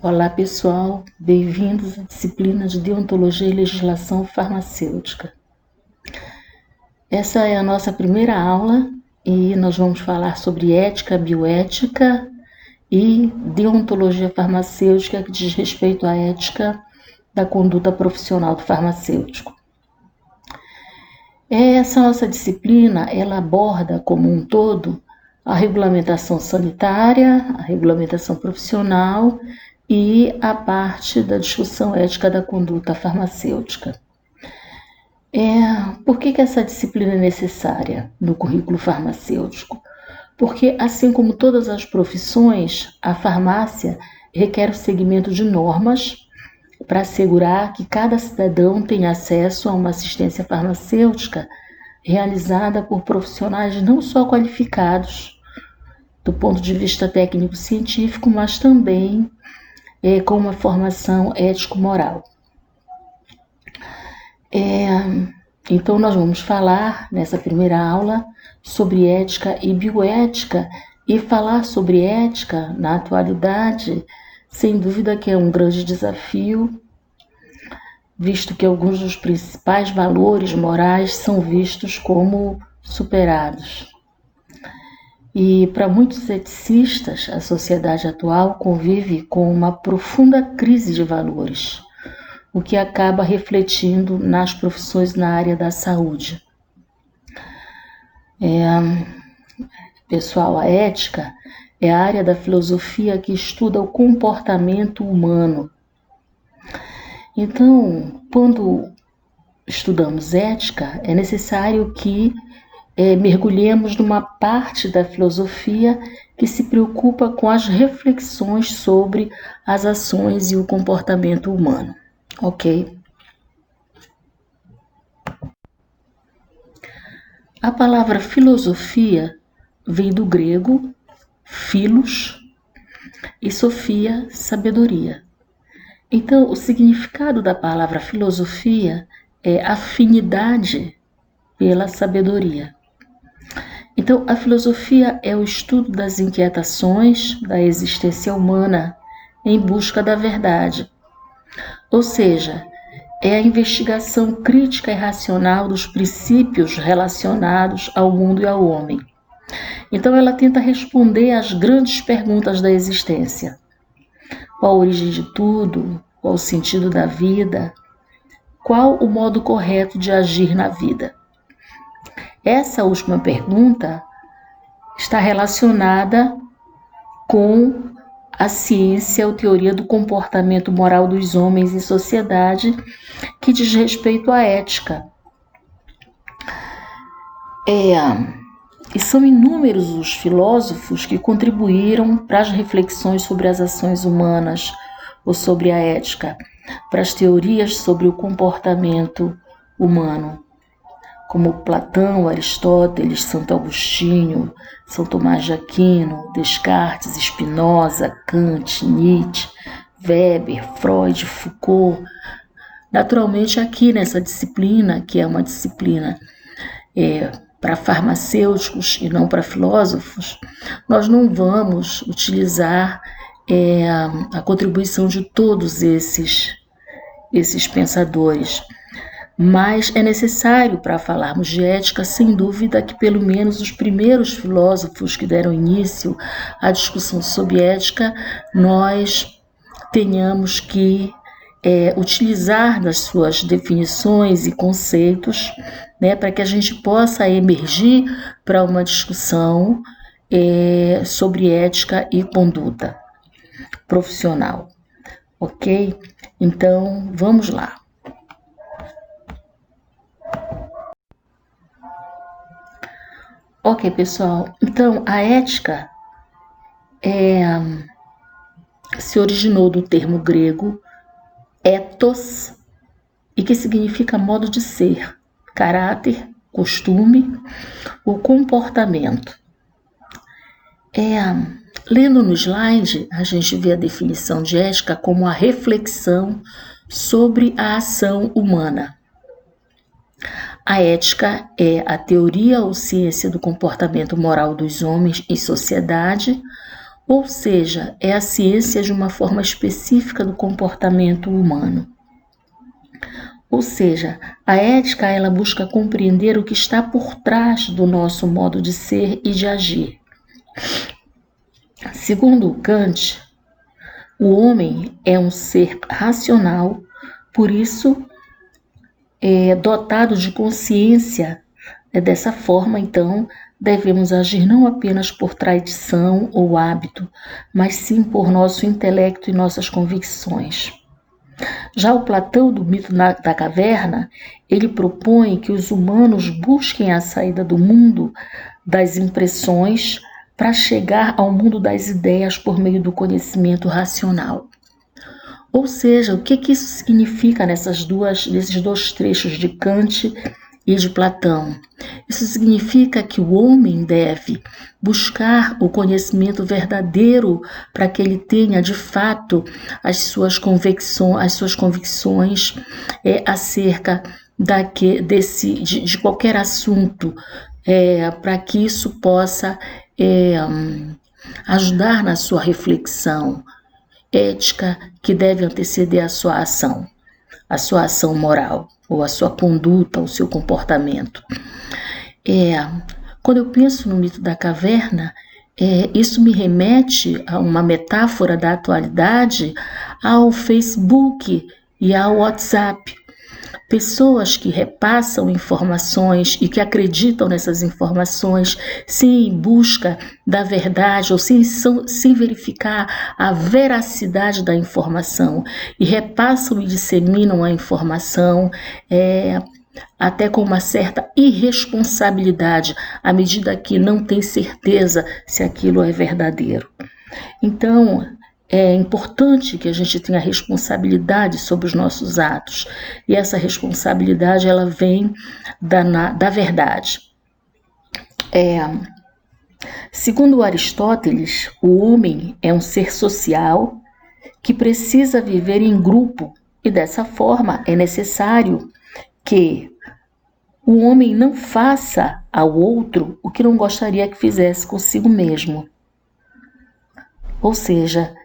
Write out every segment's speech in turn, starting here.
Olá pessoal, bem-vindos à disciplina de Deontologia e Legislação Farmacêutica. Essa é a nossa primeira aula e nós vamos falar sobre ética, bioética e deontologia farmacêutica, que diz respeito à ética da conduta profissional do farmacêutico. Essa nossa disciplina, ela aborda como um todo a regulamentação sanitária, a regulamentação profissional e a parte da discussão ética da conduta farmacêutica. Por que essa disciplina é necessária no currículo farmacêutico? Porque, assim como todas as profissões, a farmácia requer o seguimento de normas para assegurar que cada cidadão tenha acesso a uma assistência farmacêutica realizada por profissionais não só qualificados do ponto de vista técnico-científico, mas também com uma formação ético-moral. Então, nós vamos falar nessa primeira aula sobre ética e bioética, e falar sobre ética na atualidade, sem dúvida que é um grande desafio, visto que alguns dos principais valores morais são vistos como superados. E para muitos eticistas, a sociedade atual convive com uma profunda crise de valores, o que acaba refletindo nas profissões na área da saúde. Pessoal, a ética é a área da filosofia que estuda o comportamento humano. Então, quando estudamos ética, é necessário que mergulhemos numa parte da filosofia que se preocupa com as reflexões sobre as ações e o comportamento humano, ok? A palavra filosofia vem do grego philos e sofia, sabedoria. Então, o significado da palavra filosofia é afinidade pela sabedoria. Então, a filosofia é o estudo das inquietações da existência humana em busca da verdade. Ou seja, é a investigação crítica e racional dos princípios relacionados ao mundo e ao homem. Então, ela tenta responder às grandes perguntas da existência. Qual a origem de tudo? Qual o sentido da vida? Qual o modo correto de agir na vida? Essa última pergunta está relacionada com a ciência ou teoria do comportamento moral dos homens em sociedade, que diz respeito à ética. E são inúmeros os filósofos que contribuíram para as reflexões sobre as ações humanas ou sobre a ética, para as teorias sobre o comportamento humano, como Platão, Aristóteles, Santo Agostinho, São Tomás de Aquino, Descartes, Spinoza, Kant, Nietzsche, Weber, Freud, Foucault. Naturalmente, aqui nessa disciplina, que é uma disciplina para farmacêuticos e não para filósofos, nós não vamos utilizar a contribuição de todos esses pensadores. Mas é necessário, para falarmos de ética, sem dúvida, que pelo menos os primeiros filósofos que deram início à discussão sobre ética, nós tenhamos que utilizar das suas definições e conceitos, para que a gente possa emergir para uma discussão sobre ética e conduta profissional, ok? Então, vamos lá. Ok, pessoal, então a ética se originou do termo grego ethos, e que significa modo de ser, caráter, costume, o comportamento. Lendo no slide, a gente vê a definição de ética como a reflexão sobre a ação humana. A ética é a teoria ou ciência do comportamento moral dos homens em sociedade, ou seja, é a ciência de uma forma específica do comportamento humano. Ou seja, a ética ela busca compreender o que está por trás do nosso modo de ser e de agir. Segundo Kant, o homem é um ser racional, por isso é dotado de consciência. Dessa forma, então, devemos agir não apenas por tradição ou hábito, mas sim por nosso intelecto e nossas convicções. Já o Platão, do mito da caverna, ele propõe que os humanos busquem a saída do mundo das impressões para chegar ao mundo das ideias por meio do conhecimento racional. Ou seja, o que isso significa nesses dois trechos de Kant e de Platão? Isso significa que o homem deve buscar o conhecimento verdadeiro para que ele tenha, de fato, as suas convicções acerca de qualquer assunto, para que isso possa ajudar na sua reflexão ética que deve anteceder a sua ação moral, ou a sua conduta, o seu comportamento. Quando eu penso no mito da caverna, isso me remete a uma metáfora da atualidade ao Facebook e ao WhatsApp. Pessoas que repassam informações e que acreditam nessas informações sem ir em busca da verdade ou sem verificar a veracidade da informação e repassam e disseminam a informação até com uma certa irresponsabilidade, à medida que não tem certeza se aquilo é verdadeiro. Então, é importante que a gente tenha responsabilidade sobre os nossos atos. E essa responsabilidade, ela vem da verdade. Segundo Aristóteles, o homem é um ser social que precisa viver em grupo. E dessa forma, é necessário que o homem não faça ao outro o que não gostaria que fizesse consigo mesmo. Ou seja,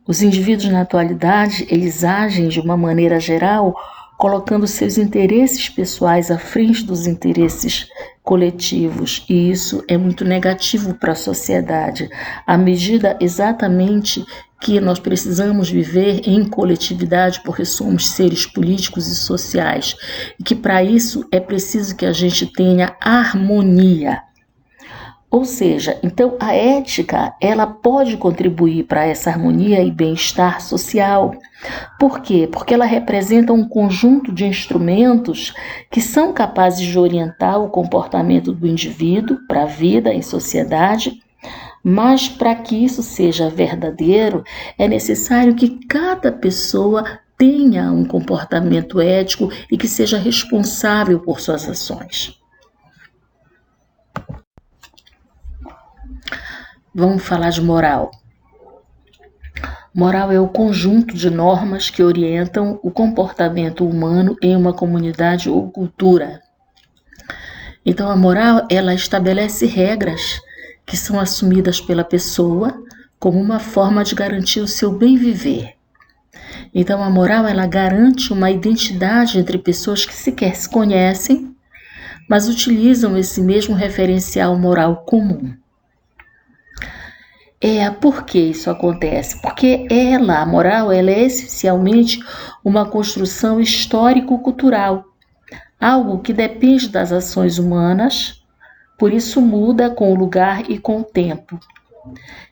os indivíduos na atualidade, eles agem de uma maneira geral, colocando seus interesses pessoais à frente dos interesses coletivos, e isso é muito negativo para a sociedade, à medida exatamente que nós precisamos viver em coletividade, porque somos seres políticos e sociais, e que para isso é preciso que a gente tenha harmonia. Ou seja, então a ética, ela pode contribuir para essa harmonia e bem-estar social. Por quê? Porque ela representa um conjunto de instrumentos que são capazes de orientar o comportamento do indivíduo para a vida em sociedade, mas para que isso seja verdadeiro, é necessário que cada pessoa tenha um comportamento ético e que seja responsável por suas ações. Vamos falar de moral. Moral é o conjunto de normas que orientam o comportamento humano em uma comunidade ou cultura. Então, a moral, ela estabelece regras que são assumidas pela pessoa como uma forma de garantir o seu bem viver. Então, a moral, ela garante uma identidade entre pessoas que sequer se conhecem, mas utilizam esse mesmo referencial moral comum. Por que isso acontece? Porque a moral, ela é essencialmente uma construção histórico-cultural, algo que depende das ações humanas, por isso muda com o lugar e com o tempo.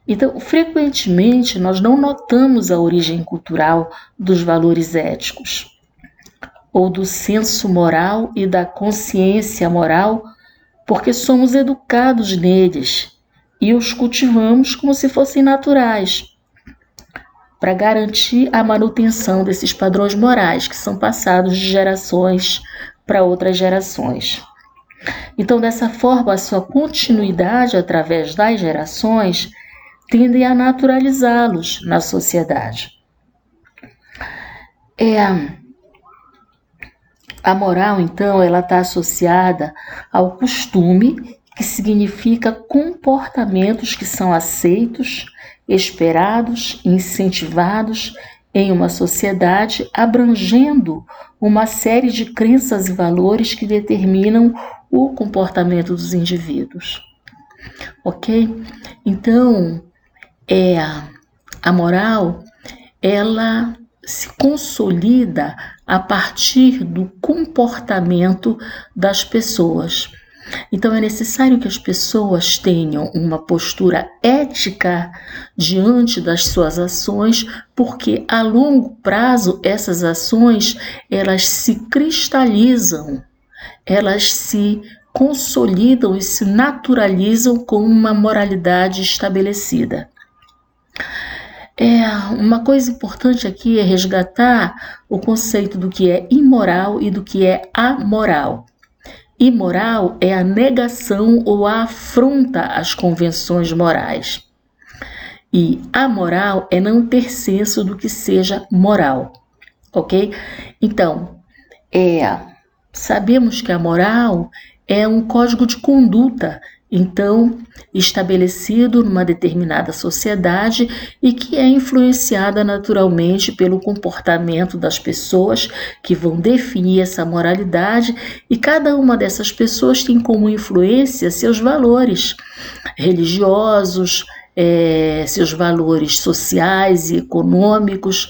Então, frequentemente, nós não notamos a origem cultural dos valores éticos, ou do senso moral e da consciência moral, porque somos educados neles e os cultivamos como se fossem naturais, para garantir a manutenção desses padrões morais que são passados de gerações para outras gerações. Então, dessa forma, a sua continuidade através das gerações tende a naturalizá-los na sociedade. A moral, então, ela está associada ao costume que significa comportamentos que são aceitos, esperados, incentivados em uma sociedade, abrangendo uma série de crenças e valores que determinam o comportamento dos indivíduos. Ok? Então, a moral, ela se consolida a partir do comportamento das pessoas. Então, é necessário que as pessoas tenham uma postura ética diante das suas ações, porque a longo prazo essas ações, elas se cristalizam, elas se consolidam e se naturalizam com uma moralidade estabelecida. Uma coisa importante aqui é resgatar o conceito do que é imoral e do que é amoral. Imoral é a negação ou a afronta às convenções morais. E amoral é não ter senso do que seja moral, ok? Então, sabemos que a moral é um código de conduta, então, estabelecido numa determinada sociedade e que é influenciada naturalmente pelo comportamento das pessoas que vão definir essa moralidade, e cada uma dessas pessoas tem como influência seus valores religiosos, seus valores sociais e econômicos,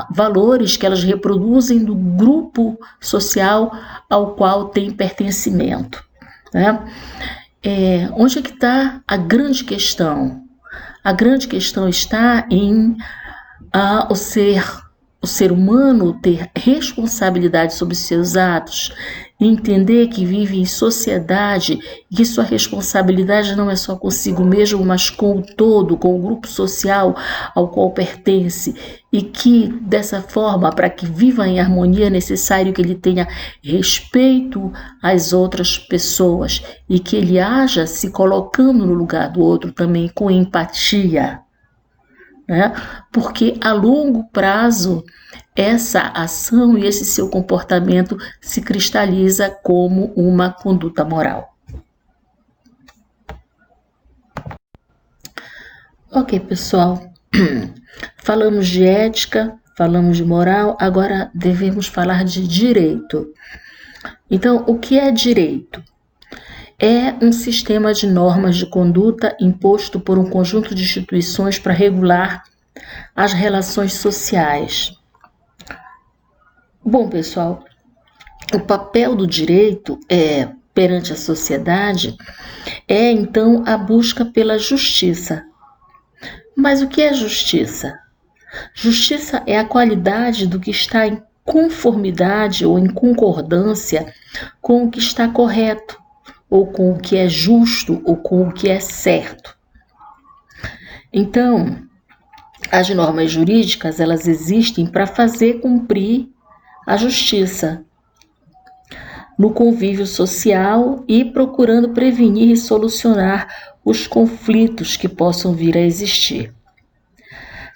valores que elas reproduzem do grupo social ao qual tem pertencimento. Né? Onde é que está a grande questão? A grande questão está em o ser humano ter responsabilidade sobre seus atos, entender que vive em sociedade e que sua responsabilidade não é só consigo mesmo, mas com o todo, com o grupo social ao qual pertence, e que dessa forma, para que viva em harmonia, é necessário que ele tenha respeito às outras pessoas e que ele haja se colocando no lugar do outro também com empatia. Né? Porque a longo prazo essa ação e esse seu comportamento se cristaliza como uma conduta moral. Ok, pessoal, falamos de ética, falamos de moral, agora devemos falar de direito. Então, o que é direito? É um sistema de normas de conduta imposto por um conjunto de instituições para regular as relações sociais. Bom, pessoal, o papel do direito perante a sociedade é, então, a busca pela justiça. Mas o que é justiça? Justiça é a qualidade do que está em conformidade ou em concordância com o que está correto, ou com o que é justo, ou com o que é certo. Então, as normas jurídicas, elas existem para fazer cumprir a justiça no convívio social e procurando prevenir e solucionar os conflitos que possam vir a existir.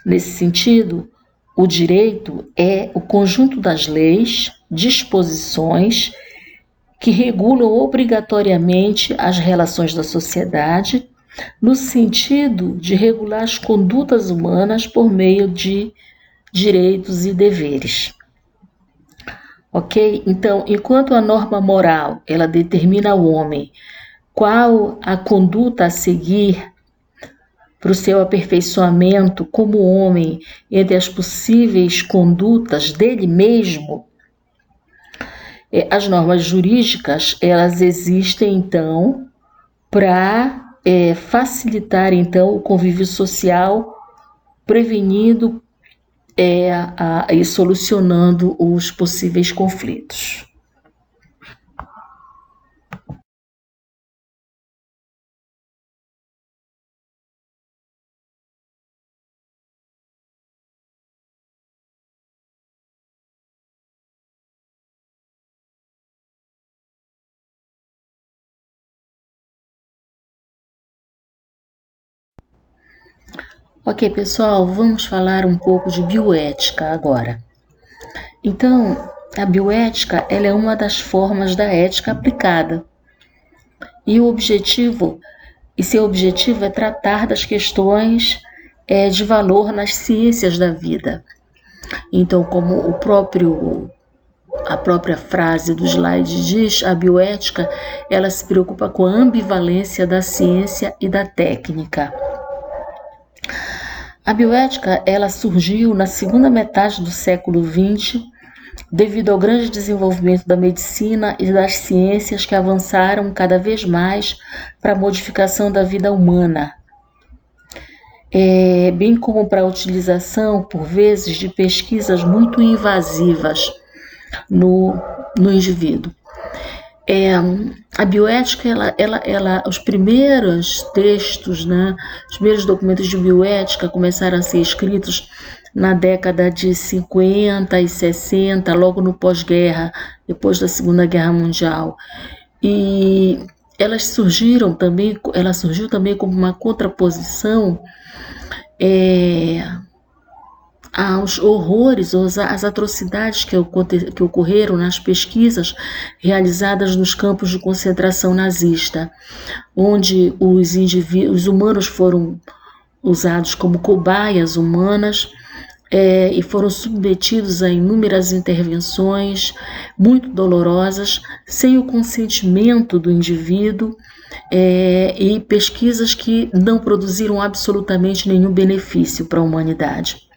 Nesse sentido, o direito é o conjunto das leis, disposições que regulam obrigatoriamente as relações da sociedade, no sentido de regular as condutas humanas por meio de direitos e deveres. Ok? Então, enquanto a norma moral, ela determina ao homem qual a conduta a seguir para o seu aperfeiçoamento como homem entre as possíveis condutas dele mesmo, as normas jurídicas, elas existem, então, para facilitar, então, o convívio social, prevenindo e solucionando os possíveis conflitos. Ok, pessoal, vamos falar um pouco de bioética agora. Então, a bioética, ela é uma das formas da ética aplicada. E seu objetivo é tratar das questões de valor nas ciências da vida. Então, como a própria frase do slide diz, a bioética, ela se preocupa com a ambivalência da ciência e da técnica. A bioética, ela surgiu na segunda metade do século XX, devido ao grande desenvolvimento da medicina e das ciências que avançaram cada vez mais para a modificação da vida humana, bem como para a utilização, por vezes, de pesquisas muito invasivas no indivíduo. A bioética, os primeiros textos, né, os primeiros documentos de bioética começaram a ser escritos na década de 50 e 60, logo no pós-guerra, depois da Segunda Guerra Mundial. E ela surgiu também como uma contraposição aos horrores, às atrocidades que ocorreram nas pesquisas realizadas nos campos de concentração nazista, onde os humanos foram usados como cobaias humanas e foram submetidos a inúmeras intervenções muito dolorosas, sem o consentimento do indivíduo, e pesquisas que não produziram absolutamente nenhum benefício para a humanidade.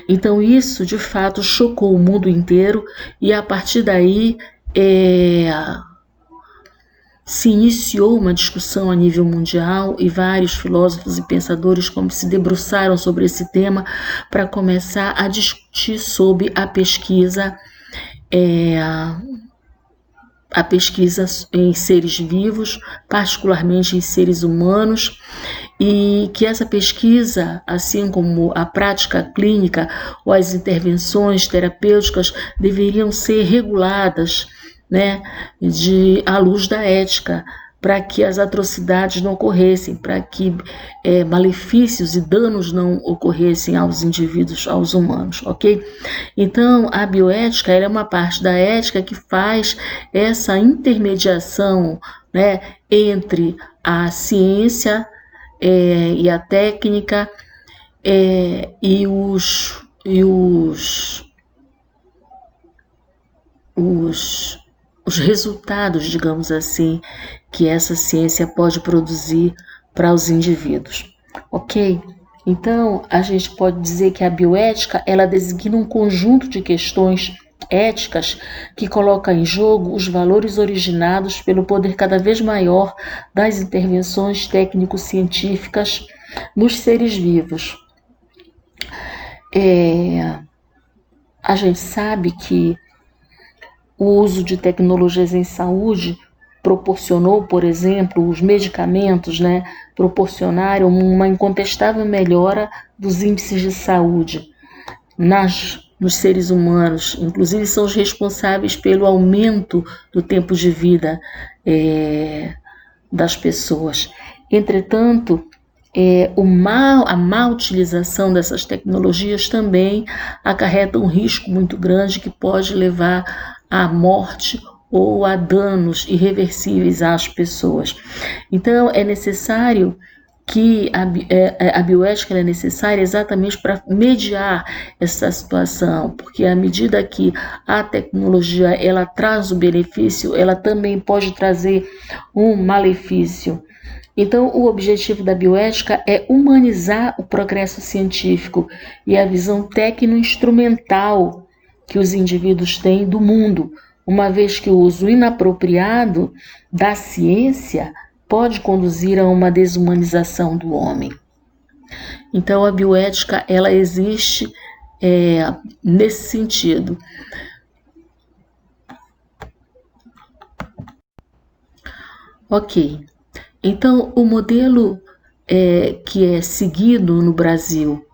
Então isso, de fato, chocou o mundo inteiro e, a partir daí, se iniciou uma discussão a nível mundial e vários filósofos e pensadores se debruçaram sobre esse tema para começar a discutir sobre a pesquisa em seres vivos, particularmente em seres humanos, e que essa pesquisa, assim como a prática clínica ou as intervenções terapêuticas, deveriam ser reguladas, né, à luz da ética, para que as atrocidades não ocorressem, para que malefícios e danos não ocorressem aos indivíduos, aos humanos, ok? Então, a bioética é uma parte da ética que faz essa intermediação, né, entre a ciência e a técnica e os resultados, digamos assim, que essa ciência pode produzir para os indivíduos, ok? Então, a gente pode dizer que a bioética, ela designa um conjunto de questões éticas que coloca em jogo os valores originados pelo poder cada vez maior das intervenções técnico-científicas nos seres vivos. A gente sabe que o uso de tecnologias em saúde proporcionou, por exemplo, os medicamentos, né, proporcionaram uma incontestável melhora dos índices de saúde nos seres humanos, inclusive são os responsáveis pelo aumento do tempo de vida das pessoas. Entretanto, a má utilização dessas tecnologias também acarreta um risco muito grande que pode levar à morte ou a danos irreversíveis às pessoas. Então, é necessário que a bioética é necessária exatamente para mediar essa situação, porque à medida que a tecnologia ela traz o benefício, ela também pode trazer um malefício. Então, o objetivo da bioética é humanizar o progresso científico e a visão tecno-instrumental que os indivíduos têm do mundo, uma vez que o uso inapropriado da ciência pode conduzir a uma desumanização do homem. Então, a bioética, ela existe nesse sentido. Ok. Então, o modelo que é seguido no Brasil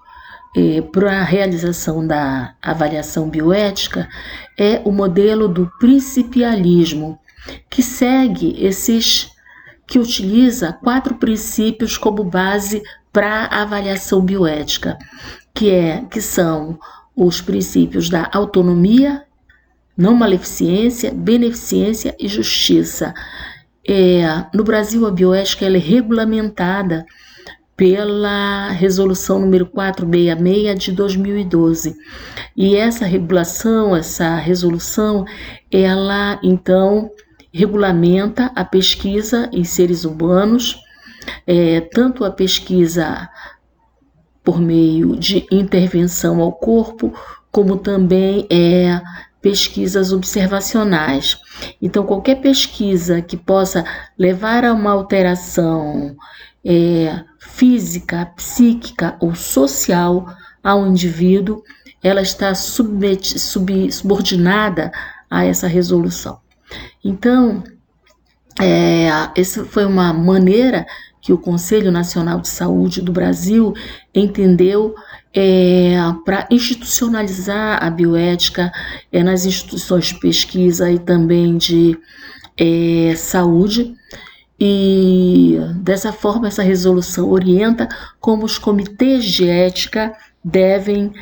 para a realização da avaliação bioética é o modelo do principialismo, que utiliza 4 princípios como base para a avaliação bioética, que são os princípios da autonomia, não maleficência, beneficência e justiça. No Brasil, a bioética ela é regulamentada pela resolução número 466 de 2012. E essa regulação, essa resolução, ela então regulamenta a pesquisa em seres humanos, tanto a pesquisa por meio de intervenção ao corpo, como também pesquisas observacionais. Então, qualquer pesquisa que possa levar a uma alteração física, psíquica ou social ao indivíduo, ela está subordinada a essa resolução. Então, essa foi uma maneira que o Conselho Nacional de Saúde do Brasil entendeu para institucionalizar a bioética nas instituições de pesquisa e também de saúde. E dessa forma essa resolução orienta como os comitês de ética devem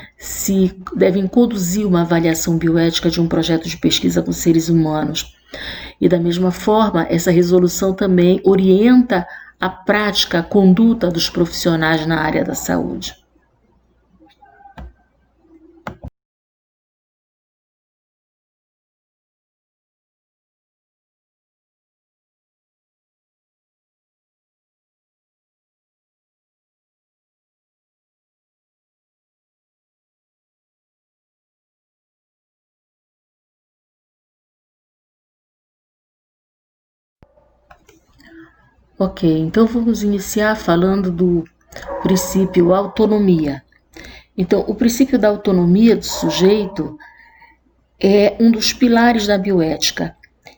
conduzir uma avaliação bioética de um projeto de pesquisa com seres humanos. E da mesma forma, essa resolução também orienta a prática, a conduta dos profissionais na área da saúde. Ok, então vamos iniciar falando do princípio autonomia. Então, o princípio da autonomia do sujeito é um dos pilares da bioética.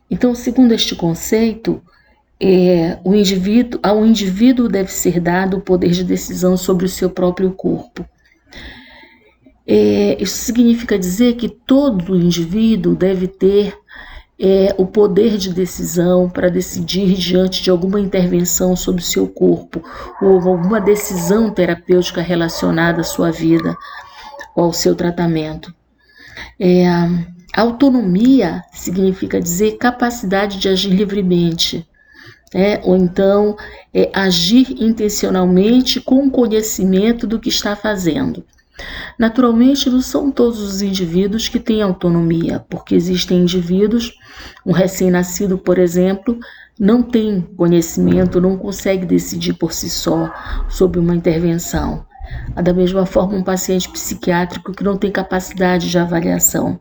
Então, segundo este conceito, ao indivíduo deve ser dado o poder de decisão sobre o seu próprio corpo. Isso significa dizer que todo indivíduo deve ter o poder de decisão para decidir diante de alguma intervenção sobre o seu corpo ou alguma decisão terapêutica relacionada à sua vida ou ao seu tratamento. Autonomia significa dizer capacidade de agir livremente, ou então agir intencionalmente com conhecimento do que está fazendo. Naturalmente, não são todos os indivíduos que têm autonomia, porque existem indivíduos, um recém-nascido, por exemplo, não tem conhecimento, não consegue decidir por si só sobre uma intervenção. Da mesma forma, um paciente psiquiátrico que não tem capacidade de avaliação.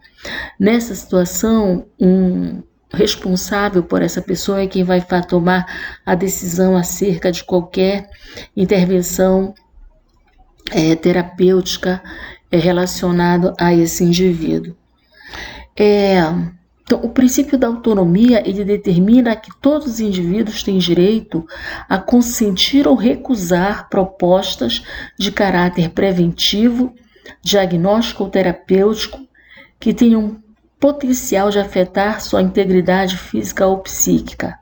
Nessa situação, um responsável por essa pessoa é quem vai tomar a decisão acerca de qualquer intervenção terapêutica relacionado a esse indivíduo. Então, o princípio da autonomia, ele determina que todos os indivíduos têm direito a consentir ou recusar propostas de caráter preventivo, diagnóstico ou terapêutico que tenham potencial de afetar sua integridade física ou psíquica.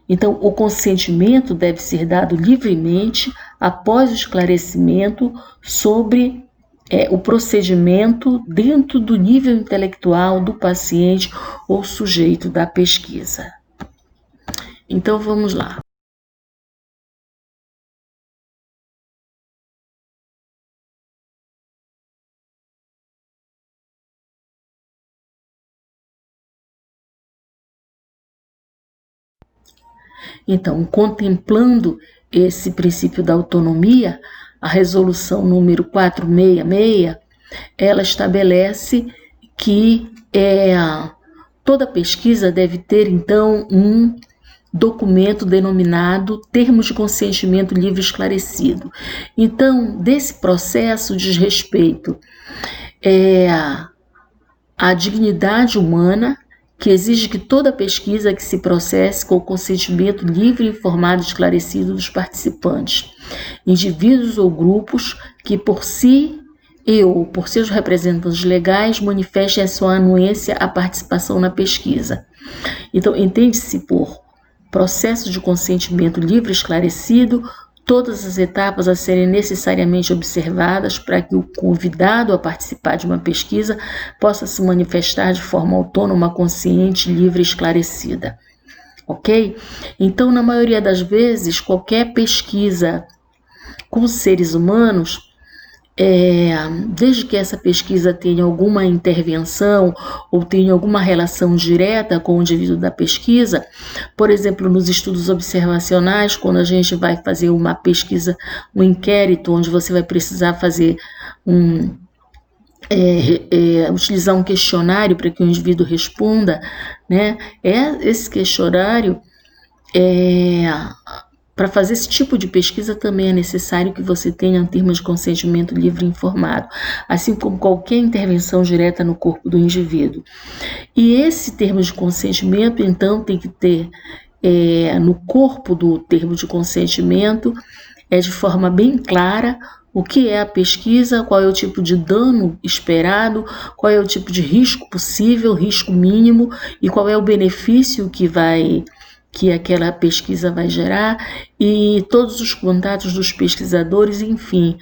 Então, o consentimento deve ser dado livremente após o esclarecimento sobre o procedimento dentro do nível intelectual do paciente ou sujeito da pesquisa. Então, vamos lá. Então, contemplando esse princípio da autonomia, a resolução número 466, ela estabelece que toda pesquisa deve ter, então, um documento denominado Termos de Consentimento Livre e Esclarecido. Então, desse processo diz respeito à dignidade humana, que exige que toda pesquisa que se processe com o consentimento livre, informado e esclarecido dos participantes, indivíduos ou grupos que por si ou por seus representantes legais manifestem a sua anuência à participação na pesquisa. Então, entende-se por processo de consentimento livre e esclarecido todas as etapas a serem necessariamente observadas para que o convidado a participar de uma pesquisa possa se manifestar de forma autônoma, consciente, livre e esclarecida. ok? Então, na maioria das vezes, qualquer pesquisa com seres humanos, desde que essa pesquisa tenha alguma intervenção ou tenha alguma relação direta com o indivíduo da pesquisa, por exemplo, nos estudos observacionais, quando a gente vai fazer uma pesquisa, um inquérito, onde você vai precisar fazer utilizar um questionário para que o indivíduo responda, né? Esse questionário, para fazer esse tipo de pesquisa também é necessário que você tenha um termo de consentimento livre e informado, assim como qualquer intervenção direta no corpo do indivíduo. E esse termo de consentimento, então, tem que ter no corpo do termo de consentimento, de forma bem clara, o que é a pesquisa, qual é o tipo de dano esperado, qual é o tipo de risco possível, risco mínimo, e qual é o benefício que aquela pesquisa vai gerar, e todos os contatos dos pesquisadores, enfim,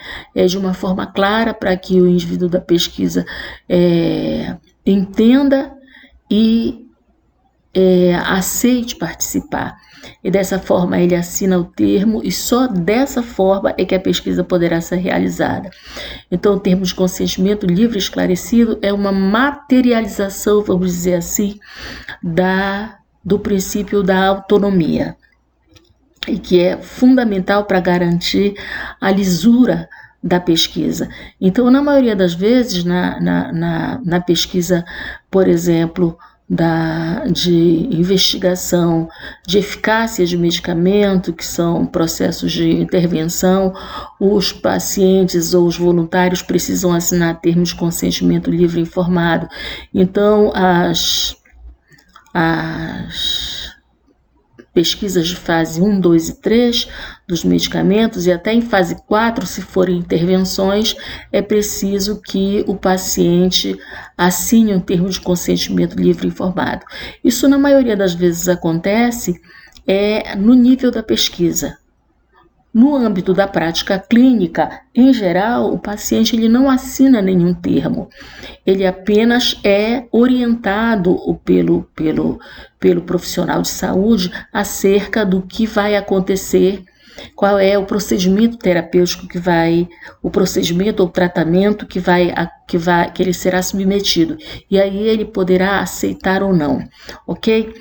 de uma forma clara para que o indivíduo da pesquisa entenda e aceite participar. E dessa forma ele assina o termo, e só dessa forma é que a pesquisa poderá ser realizada. Então, o termo de consentimento livre e esclarecido é uma materialização, vamos dizer assim, do princípio da autonomia, e que é fundamental para garantir a lisura da pesquisa. Então, na maioria das vezes, na pesquisa, por exemplo, de investigação de eficácia de medicamento, que são processos de intervenção, os pacientes ou os voluntários precisam assinar termos de consentimento livre e informado. Então, as pesquisas de fase 1, 2 e 3 dos medicamentos, e até em fase 4, se forem intervenções, é preciso que o paciente assine um termo de consentimento livre e informado. Isso, na maioria das vezes, acontece no nível da pesquisa. No âmbito da prática clínica, em geral, o paciente ele não assina nenhum termo, ele apenas é orientado pelo profissional de saúde acerca do que vai acontecer, qual é o procedimento terapêutico o procedimento ou tratamento que ele será submetido, e aí ele poderá aceitar ou não, ok?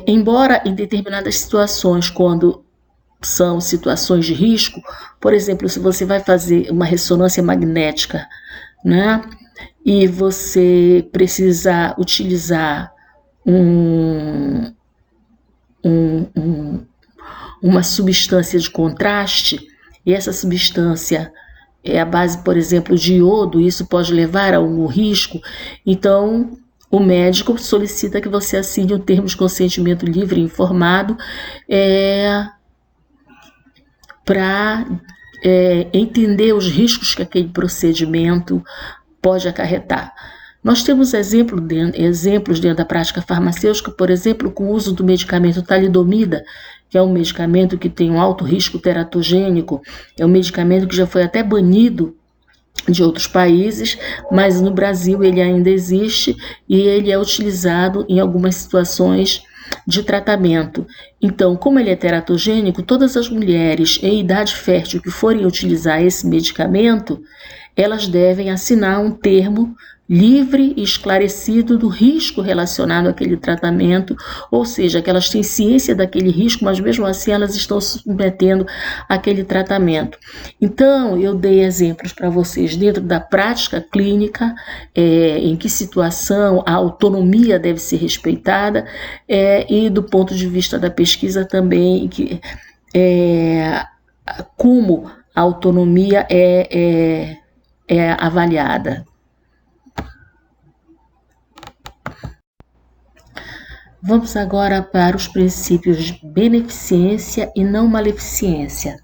Embora em determinadas situações, quando são situações de risco, por exemplo, se você vai fazer uma ressonância magnética, né, e você precisa utilizar uma substância de contraste, e essa substância é a base, por exemplo, de iodo, isso pode levar a um risco, então o médico solicita que você assine um termo de consentimento livre e informado, para entender os riscos que aquele procedimento pode acarretar. Nós temos exemplos dentro da prática farmacêutica, por exemplo, com o uso do medicamento talidomida, que é um medicamento que tem um alto risco teratogênico, é um medicamento que já foi até banido de outros países, mas no Brasil ele ainda existe e ele é utilizado em algumas situações de tratamento. Então, como ele é teratogênico, todas as mulheres em idade fértil que forem utilizar esse medicamento, elas devem assinar um termo livre e esclarecido do risco relacionado àquele tratamento, ou seja, que elas têm ciência daquele risco, mas mesmo assim elas estão se submetendo àquele tratamento. Então, eu dei exemplos para vocês dentro da prática clínica, em que situação a autonomia deve ser respeitada, e do ponto de vista da pesquisa também, como a autonomia é avaliada. Vamos agora para os princípios de beneficência e não maleficência.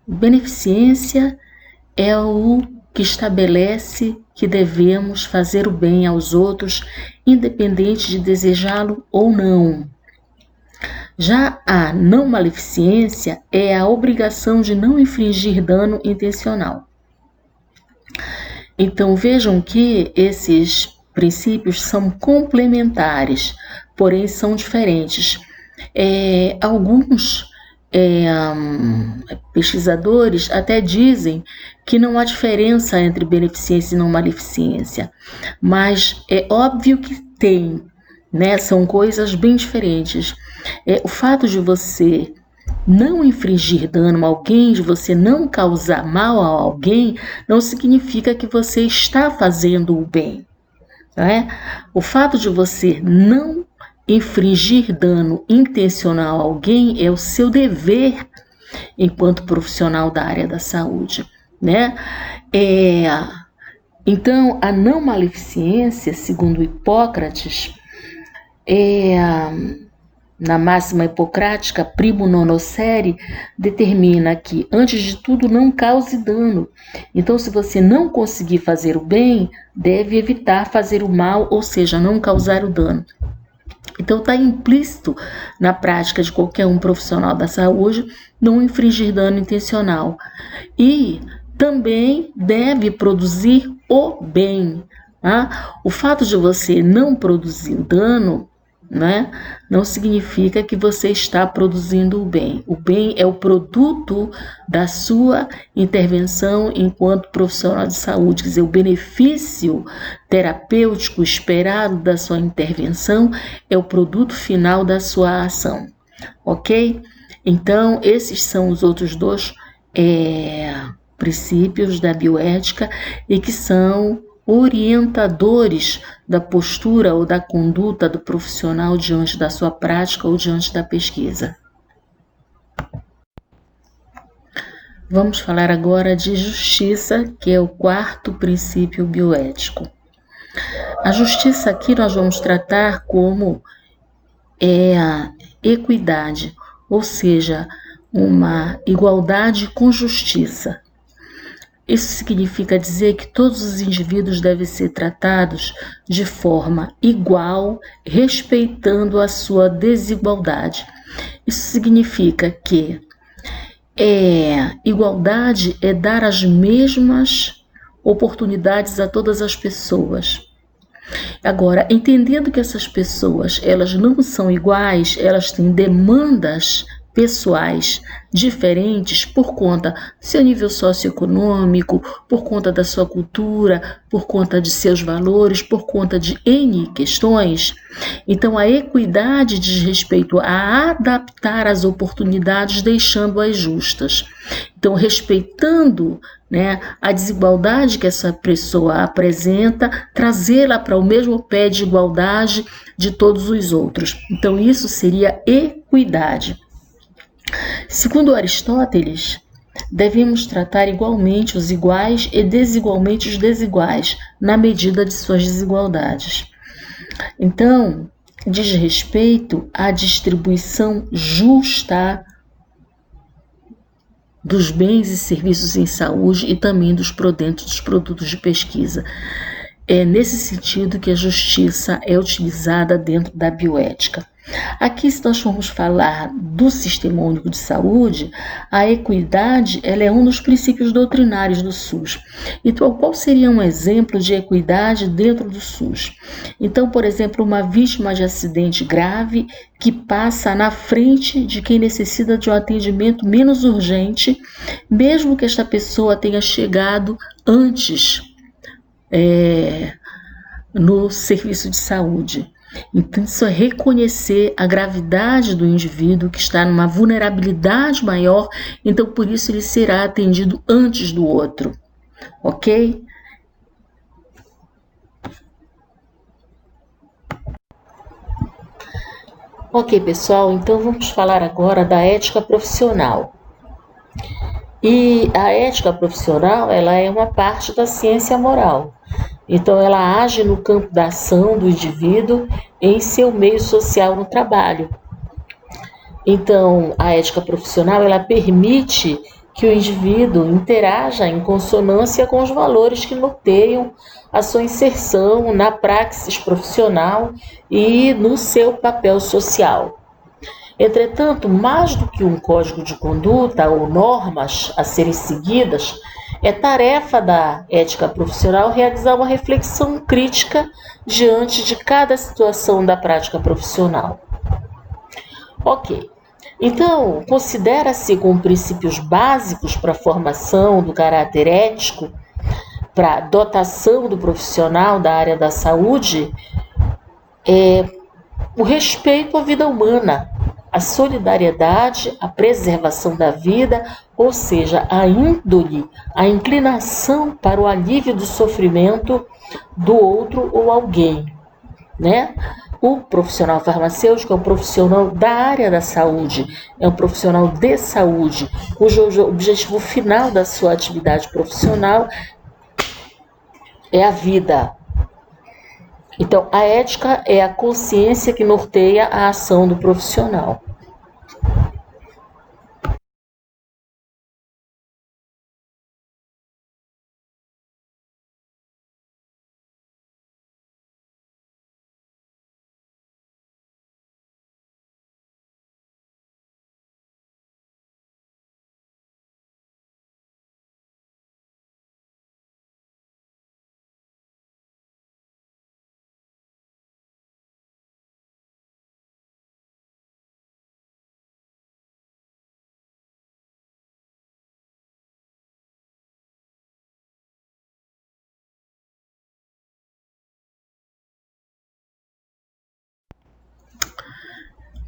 Beneficência é o que estabelece que devemos fazer o bem aos outros, independente de desejá-lo ou não. Já a não maleficência é a obrigação de não infligir dano intencional. Então vejam que esses princípios são complementares, porém são diferentes. Alguns pesquisadores até dizem que não há diferença entre beneficência e não maleficência, mas é óbvio que tem, né? São coisas bem diferentes. O fato de você não infligir dano a alguém, de você não causar mal a alguém, não significa que você está fazendo o bem, né? O fato de você não infligir dano intencional a alguém é o seu dever enquanto profissional da área da saúde, né? Então, a não maleficência, segundo Hipócrates, na máxima hipocrática, primo non nocere, determina que, antes de tudo, não cause dano. Então, se você não conseguir fazer o bem, deve evitar fazer o mal, ou seja, não causar o dano. Então, está implícito na prática de qualquer um profissional da saúde não infligir dano intencional. E também deve produzir o bem. Tá? O fato de você não produzir o dano, né, não significa que você está produzindo o bem. O bem é o produto da sua intervenção enquanto profissional de saúde. Quer dizer, o benefício terapêutico esperado da sua intervenção é o produto final da sua ação. Ok? Então, esses são os outros dois princípios da bioética e que são orientadores da postura ou da conduta do profissional diante da sua prática ou diante da pesquisa. Vamos falar agora de justiça, que é o quarto princípio bioético. A justiça aqui nós vamos tratar como a equidade, ou seja, uma igualdade com justiça. Isso significa dizer que todos os indivíduos devem ser tratados de forma igual, respeitando a sua desigualdade. Isso significa que igualdade é dar as mesmas oportunidades a todas as pessoas. Agora, entendendo que essas pessoas, elas não são iguais, elas têm demandas pessoais diferentes por conta do seu nível socioeconômico, por conta da sua cultura, por conta de seus valores, por conta de N questões. Então, a equidade diz respeito a adaptar as oportunidades, deixando-as justas. Então, respeitando, né, a desigualdade que essa pessoa apresenta, trazê-la para o mesmo pé de igualdade de todos os outros. Então, isso seria equidade. Segundo Aristóteles, devemos tratar igualmente os iguais e desigualmente os desiguais, na medida de suas desigualdades. Então, diz respeito à distribuição justa dos bens e serviços em saúde e também dos produtos de pesquisa. É nesse sentido que a justiça é utilizada dentro da bioética. Aqui, se nós formos falar do Sistema Único de Saúde, a equidade ela é um dos princípios doutrinários do SUS. Então, qual seria um exemplo de equidade dentro do SUS? Então, por exemplo, uma vítima de acidente grave que passa na frente de quem necessita de um atendimento menos urgente, mesmo que esta pessoa tenha chegado antes no serviço de saúde. Então, isso é reconhecer a gravidade do indivíduo que está numa vulnerabilidade maior, então por isso ele será atendido antes do outro, ok? Ok, pessoal, então vamos falar agora da ética profissional. E a ética profissional, ela é uma parte da ciência moral. Então, ela age no campo da ação do indivíduo em seu meio social no trabalho. Então, a ética profissional, ela permite que o indivíduo interaja em consonância com os valores que norteiam a sua inserção na praxis profissional e no seu papel social. Entretanto, mais do que um código de conduta ou normas a serem seguidas, É tarefa da ética profissional realizar uma reflexão crítica diante de cada situação da prática profissional. Ok. Então, considera-se como princípios básicos para a formação do caráter ético, para a dotação do profissional da área da saúde, o respeito à vida humana, a solidariedade, a preservação da vida, ou seja, a índole, a inclinação para o alívio do sofrimento do outro ou alguém, né? O profissional farmacêutico é um profissional da área da saúde, é um profissional de saúde, cujo objetivo final da sua atividade profissional é a vida. Então, a ética é a consciência que norteia a ação do profissional.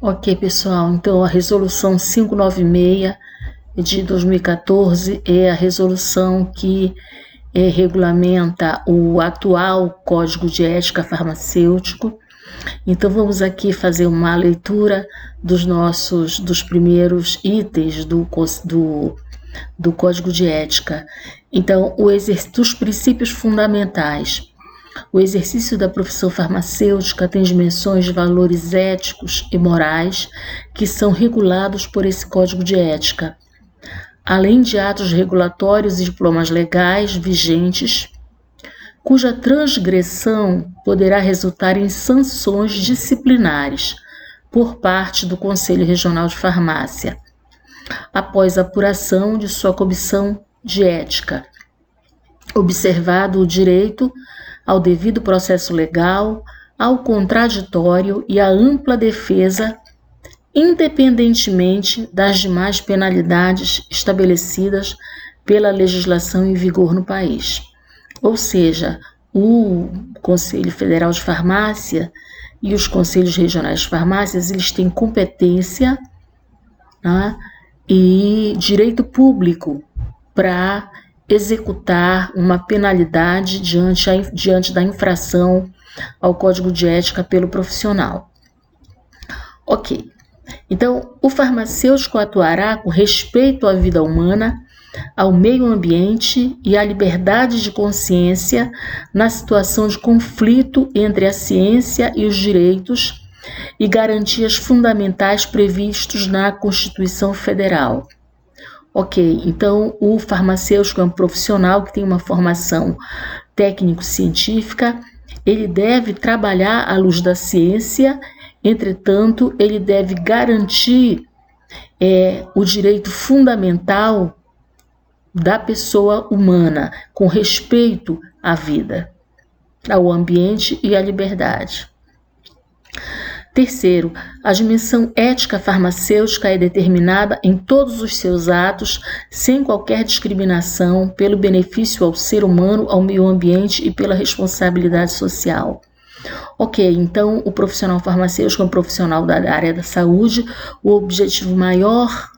Ok, pessoal, então a resolução 596 de 2014 é a resolução que regulamenta o atual Código de Ética Farmacêutico. Então vamos aqui fazer uma leitura dos primeiros itens do Código de Ética. Então, dos princípios fundamentais. O exercício da profissão farmacêutica tem dimensões de valores éticos e morais que são regulados por esse Código de Ética, além de atos regulatórios e diplomas legais vigentes, cuja transgressão poderá resultar em sanções disciplinares por parte do Conselho Regional de Farmácia, após a apuração de sua comissão de ética, observado o direito ao devido processo legal, ao contraditório e à ampla defesa, independentemente das demais penalidades estabelecidas pela legislação em vigor no país. Ou seja, o Conselho Federal de Farmácia e os Conselhos Regionais de Farmácias, eles têm competência, né, e direito público para executar uma penalidade diante da infração ao Código de Ética pelo profissional. Ok. Então, o farmacêutico atuará com respeito à vida humana, ao meio ambiente e à liberdade de consciência na situação de conflito entre a ciência e os direitos e garantias fundamentais previstos na Constituição Federal. Ok, então o farmacêutico é um profissional que tem uma formação técnico-científica, ele deve trabalhar à luz da ciência, entretanto, ele deve garantir o direito fundamental da pessoa humana, com respeito à vida, ao ambiente e à liberdade. Terceiro, a dimensão ética farmacêutica é determinada em todos os seus atos, sem qualquer discriminação, pelo benefício ao ser humano, ao meio ambiente e pela responsabilidade social. Ok, então o profissional farmacêutico é um profissional da área da saúde, o objetivo maior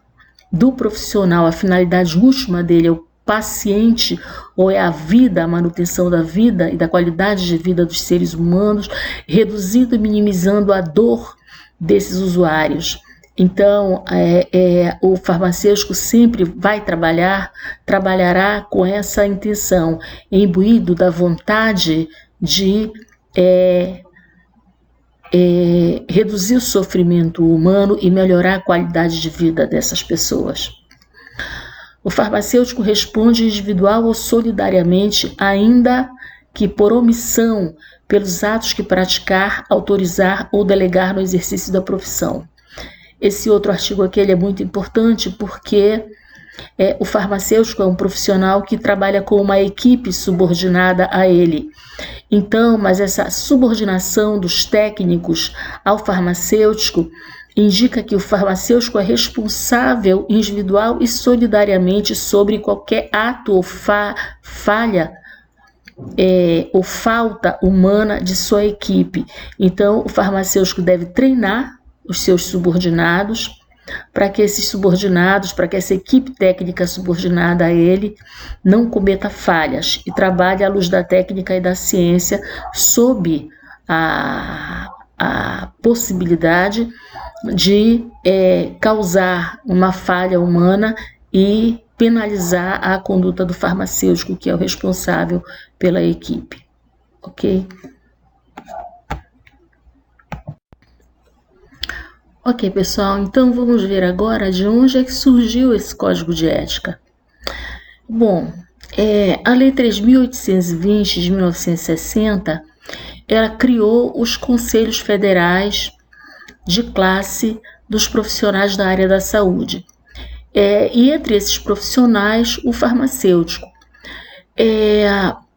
do profissional, a finalidade última dele é o paciente, ou é a vida, a manutenção da vida e da qualidade de vida dos seres humanos, reduzindo e minimizando a dor desses usuários. Então, o farmacêutico sempre trabalhará com essa intenção, imbuído da vontade de reduzir o sofrimento humano e melhorar a qualidade de vida dessas pessoas. O farmacêutico responde individual ou solidariamente, ainda que por omissão, pelos atos que praticar, autorizar ou delegar no exercício da profissão. Esse outro artigo aqui ele é muito importante porque O farmacêutico é um profissional que trabalha com uma equipe subordinada a ele. Então, mas essa subordinação dos técnicos ao farmacêutico indica que o farmacêutico é responsável individual e solidariamente sobre qualquer ato ou falha ou falta humana de sua equipe. Então, o farmacêutico deve treinar os seus subordinados para que esses subordinados, para que essa equipe técnica subordinada a ele não cometa falhas e trabalhe à luz da técnica e da ciência sob a possibilidade de causar uma falha humana e penalizar a conduta do farmacêutico, que é o responsável pela equipe. Ok? Ok, pessoal, então vamos ver agora de onde é que surgiu esse código de ética. Bom, a Lei 3.820 de 1960, ela criou os Conselhos Federais de Classe dos profissionais da área da saúde. E entre esses profissionais, o farmacêutico.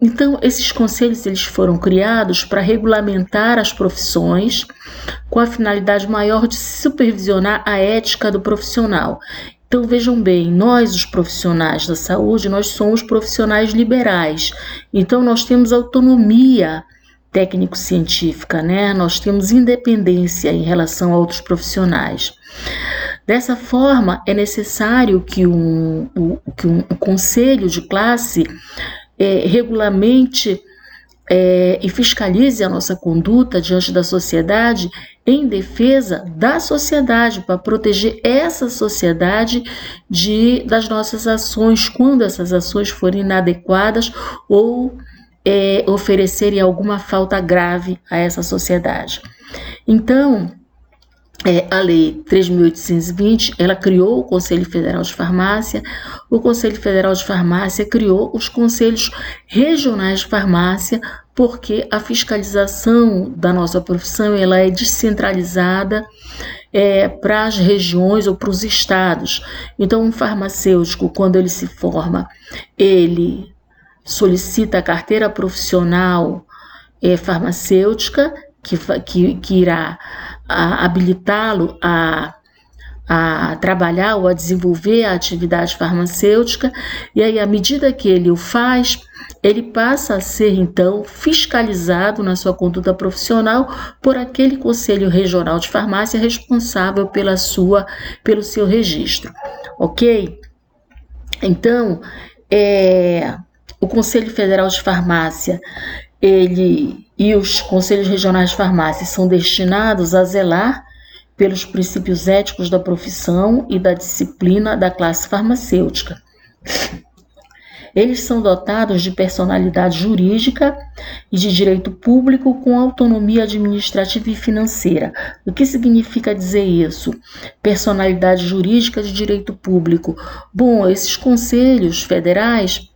Então, esses conselhos eles foram criados para regulamentar as profissões com a finalidade maior de supervisionar a ética do profissional. Então, vejam bem, nós, os profissionais da saúde, nós somos profissionais liberais. Então, nós temos autonomia técnico-científica, né? Nós temos independência em relação a outros profissionais. Dessa forma, é necessário que um conselho de classe regulamente e fiscalize a nossa conduta diante da sociedade em defesa da sociedade, para proteger essa sociedade das nossas ações, quando essas ações forem inadequadas ou oferecerem alguma falta grave a essa sociedade. Então, a Lei 3.820, ela criou o Conselho Federal de Farmácia. O Conselho Federal de Farmácia criou os Conselhos Regionais de Farmácia, porque a fiscalização da nossa profissão ela é descentralizada para as regiões ou para os estados. Então, um farmacêutico, quando ele se forma, ele solicita a carteira profissional farmacêutica, que irá habilitá-lo a trabalhar ou a desenvolver a atividade farmacêutica, e aí, à medida que ele o faz, ele passa a ser, então, fiscalizado na sua conduta profissional por aquele Conselho Regional de Farmácia responsável pelo seu registro, ok? Então, o Conselho Federal de Farmácia, ele e os Conselhos Regionais de Farmácia são destinados a zelar pelos princípios éticos da profissão e da disciplina da classe farmacêutica. Eles são dotados de personalidade jurídica e de direito público com autonomia administrativa e financeira. O que significa dizer isso? Personalidade jurídica de direito público. Bom, esses conselhos federais,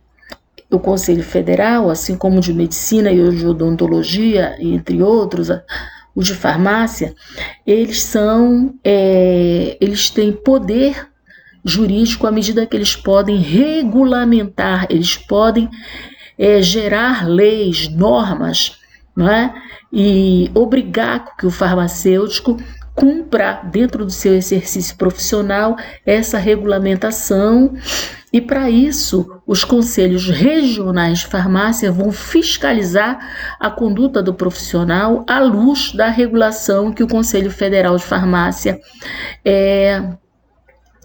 o Conselho Federal, assim como o de Medicina e o de Odontologia, entre outros, o de Farmácia, eles têm poder jurídico à medida que eles podem regulamentar, eles podem gerar leis, normas, não é? E obrigar que o farmacêutico cumpra, dentro do seu exercício profissional, essa regulamentação. E para isso, os conselhos regionais de farmácia vão fiscalizar a conduta do profissional à luz da regulação que o Conselho Federal de Farmácia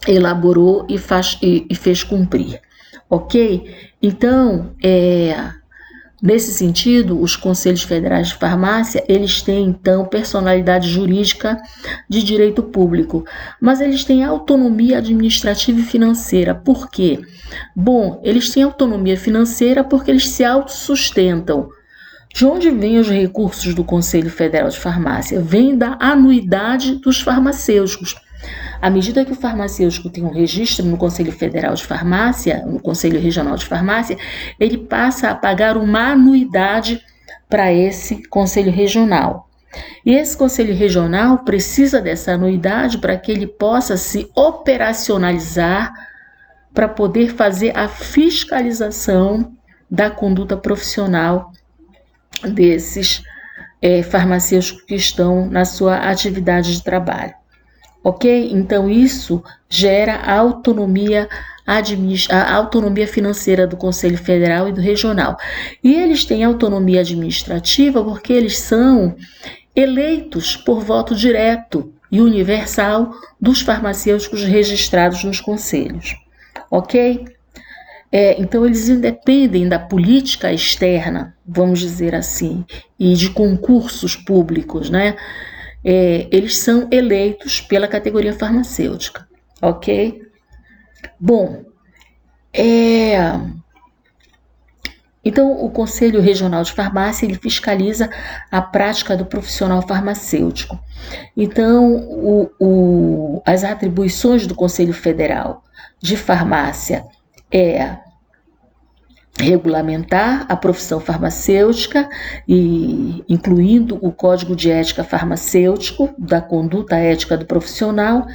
elaborou e fez cumprir, ok? Então, nesse sentido, os Conselhos Federais de Farmácia, eles têm, então, personalidade jurídica de direito público, mas eles têm autonomia administrativa e financeira. Por quê? Bom, eles têm autonomia financeira porque eles se autossustentam. De onde vêm os recursos do Conselho Federal de Farmácia? Vem da anuidade dos farmacêuticos. À medida que o farmacêutico tem um registro no Conselho Federal de Farmácia, no Conselho Regional de Farmácia, ele passa a pagar uma anuidade para esse Conselho Regional. E esse Conselho Regional precisa dessa anuidade para que ele possa se operacionalizar para poder fazer a fiscalização da conduta profissional desses farmacêuticos que estão na sua atividade de trabalho. Ok? Então, isso gera a autonomia financeira do Conselho Federal e do Regional. E eles têm autonomia administrativa porque eles são eleitos por voto direto e universal dos farmacêuticos registrados nos conselhos. Ok? Então, eles independem da política externa, vamos dizer assim, e de concursos públicos, né? Eles são eleitos pela categoria farmacêutica, ok? Bom, então o Conselho Regional de Farmácia, ele fiscaliza a prática do profissional farmacêutico. Então, as atribuições do Conselho Federal de Farmácia regulamentar a profissão farmacêutica, incluindo o Código de Ética Farmacêutico, da conduta ética do profissional,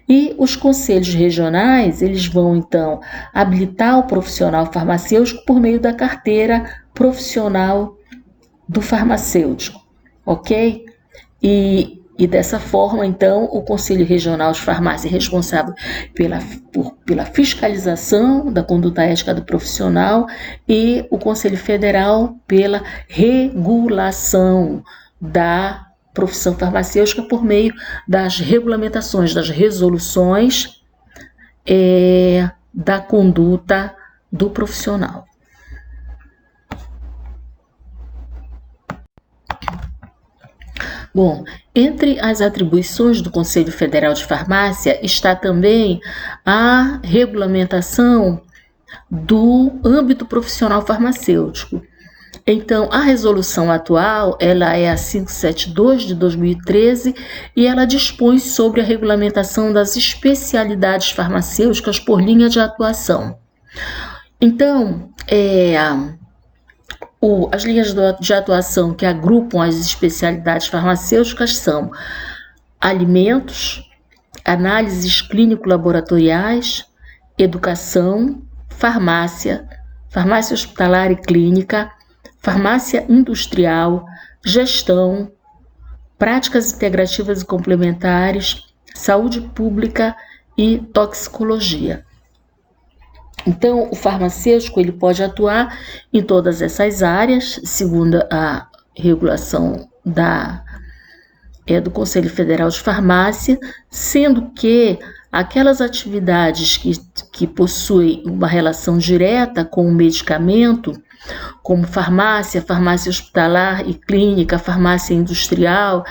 e os conselhos regionais, eles vão, então, habilitar o profissional farmacêutico por meio da carteira profissional do farmacêutico, ok? E dessa forma, então, o Conselho Regional de Farmácia é responsável pela fiscalização da conduta ética do profissional e o Conselho Federal pela regulação da profissão farmacêutica por meio das regulamentações, das resoluções da conduta do profissional. Bom, entre as atribuições do Conselho Federal de Farmácia está também a regulamentação do âmbito profissional farmacêutico. Então, a resolução atual, ela é a 572 de 2013 e ela dispõe sobre a regulamentação das especialidades farmacêuticas por linha de atuação. Então, as linhas de atuação que agrupam as especialidades farmacêuticas são alimentos, análises clínico-laboratoriais, educação, farmácia, farmácia hospitalar e clínica, farmácia industrial, gestão, práticas integrativas e complementares, saúde pública e toxicologia. Então, o farmacêutico ele pode atuar em todas essas áreas, segundo a regulação do Conselho Federal de Farmácia, sendo que aquelas atividades que possuem uma relação direta com o medicamento, como farmácia, farmácia hospitalar e clínica, farmácia industrial,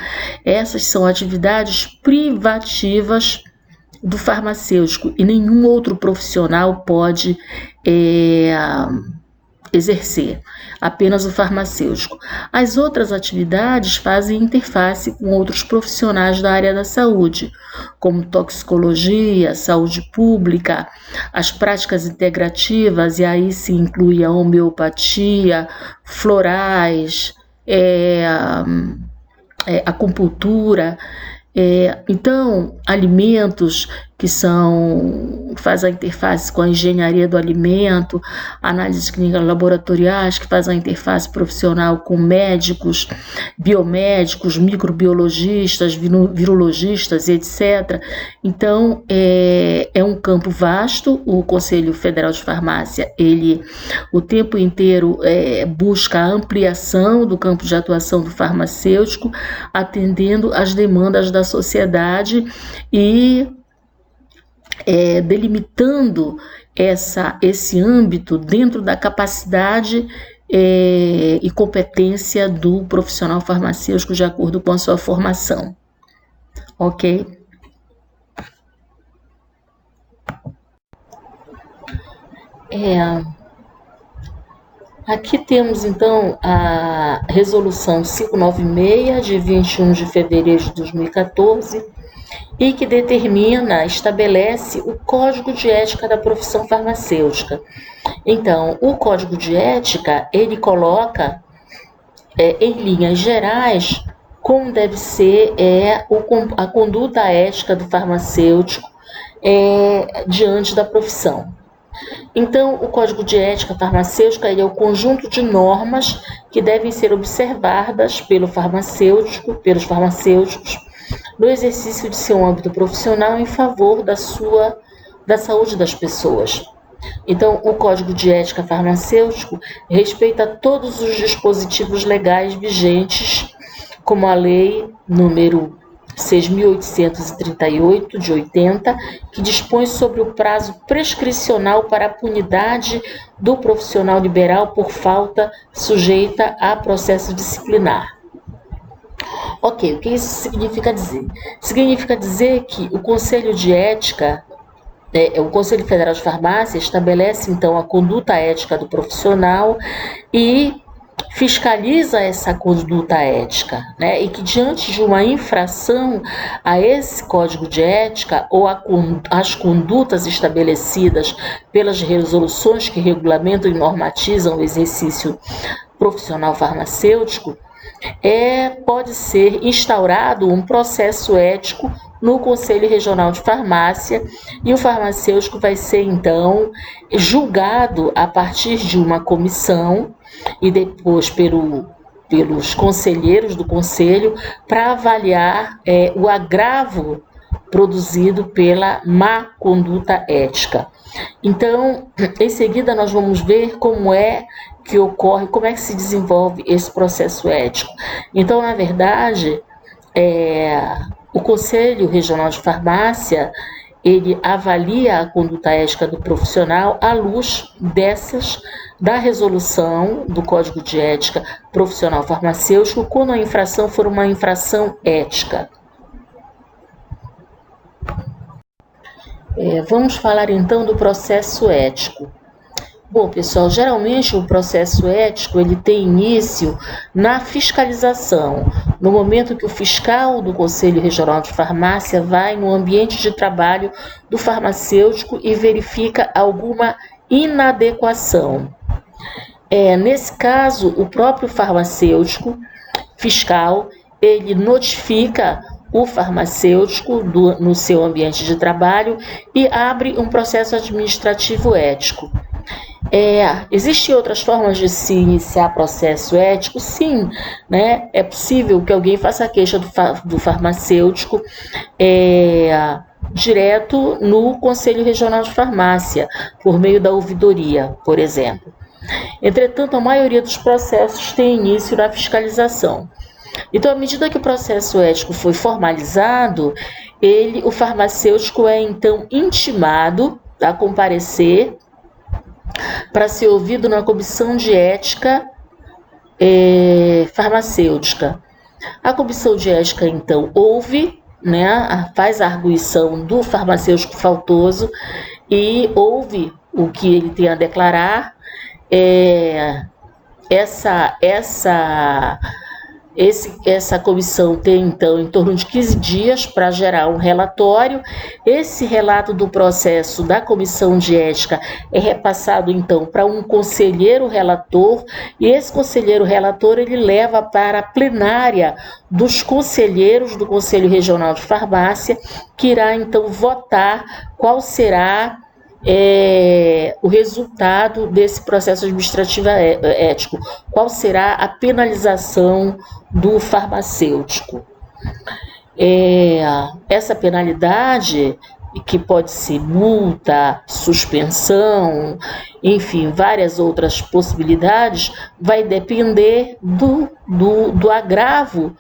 essas são atividades privativas do farmacêutico e nenhum outro profissional pode exercer, apenas o farmacêutico. As outras atividades fazem interface com outros profissionais da área da saúde, como toxicologia, saúde pública, as práticas integrativas, e aí se inclui a homeopatia, florais, acupuntura. Então, alimentos que faz a interface com a engenharia do alimento, análises clínicas laboratoriais que faz a interface profissional com médicos, biomédicos, microbiologistas, virologistas, etc. Então, é um campo vasto. O Conselho Federal de Farmácia, ele o tempo inteiro busca a ampliação do campo de atuação do farmacêutico, atendendo às demandas da sociedade e delimitando esse âmbito dentro da capacidade e competência do profissional farmacêutico de acordo com a sua formação. Ok? Aqui temos então a resolução 596 de 21 de fevereiro de 2014 e que estabelece o Código de Ética da Profissão Farmacêutica. Então, o Código de Ética, ele coloca em linhas gerais como deve ser a conduta ética do farmacêutico diante da profissão. Então, o Código de Ética Farmacêutica é o conjunto de normas que devem ser observadas pelos farmacêuticos, no exercício de seu âmbito profissional em favor da saúde das pessoas. Então, o Código de Ética Farmacêutico respeita todos os dispositivos legais vigentes, como a Lei número 6.838, de 80, que dispõe sobre o prazo prescricional para a punidade do profissional liberal por falta sujeita a processo disciplinar. Ok, o que isso significa dizer? Significa dizer que o Conselho de Ética, o Conselho Federal de Farmácia, estabelece então a conduta ética do profissional e fiscaliza essa conduta ética, né? E que diante de uma infração a esse código de ética ou as condutas estabelecidas pelas resoluções que regulamentam e normatizam o exercício profissional farmacêutico, pode ser instaurado um processo ético no Conselho Regional de Farmácia e o farmacêutico vai ser, então, julgado a partir de uma comissão e depois pelos conselheiros do Conselho para avaliar o agravo produzido pela má conduta ética. Então, em seguida, nós vamos ver como é que ocorre, como é que se desenvolve esse processo ético. Então, na verdade, o Conselho Regional de Farmácia, ele avalia a conduta ética do profissional à luz da resolução do Código de Ética Profissional Farmacêutico, quando a infração for uma infração ética. Vamos falar então do processo ético. Bom, pessoal, geralmente o processo ético ele tem início na fiscalização, no momento que o fiscal do Conselho Regional de Farmácia vai no ambiente de trabalho do farmacêutico e verifica alguma inadequação. Nesse caso, o próprio farmacêutico fiscal, ele notifica o farmacêutico no seu ambiente de trabalho e abre um processo administrativo ético. Existem outras formas de se iniciar processo ético? Sim, né? É possível que alguém faça a queixa do farmacêutico direto no Conselho Regional de Farmácia, por meio da ouvidoria, por exemplo. Entretanto, a maioria dos processos tem início na fiscalização. Então, à medida que o processo ético foi formalizado, o farmacêutico é então intimado a comparecer para ser ouvido na comissão de ética farmacêutica. A comissão de ética, então, ouve, né, faz a arguição do farmacêutico faltoso e ouve o que ele tem a declarar. Essa comissão tem, então, em torno de 15 dias para gerar um relatório. Esse relato do processo da comissão de ética é repassado, então, para um conselheiro relator, e esse conselheiro relator ele leva para a plenária dos conselheiros do Conselho Regional de Farmácia, que irá, então, votar qual será o resultado desse processo administrativo ético, qual será a penalização do farmacêutico. Essa penalidade, que pode ser multa, suspensão, enfim, várias outras possibilidades, vai depender do agravo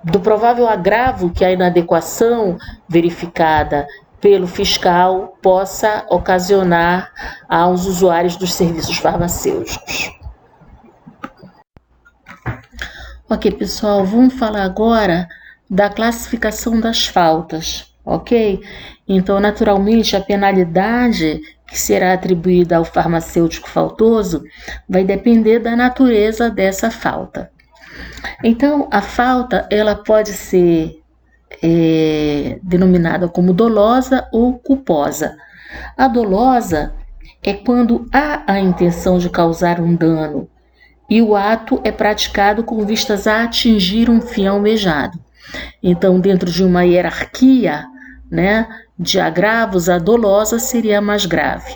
do provável agravo que a inadequação verificada pelo fiscal possa ocasionar aos usuários dos serviços farmacêuticos. Ok, pessoal, vamos falar agora da classificação das faltas, ok? Então, naturalmente, a penalidade que será atribuída ao farmacêutico faltoso vai depender da natureza dessa falta. Então, a falta ela pode ser denominada como dolosa ou culposa. A dolosa é quando há a intenção de causar um dano e o ato é praticado com vistas a atingir um fim almejado. Então, dentro de uma hierarquia, né, de agravos, a dolosa seria a mais grave.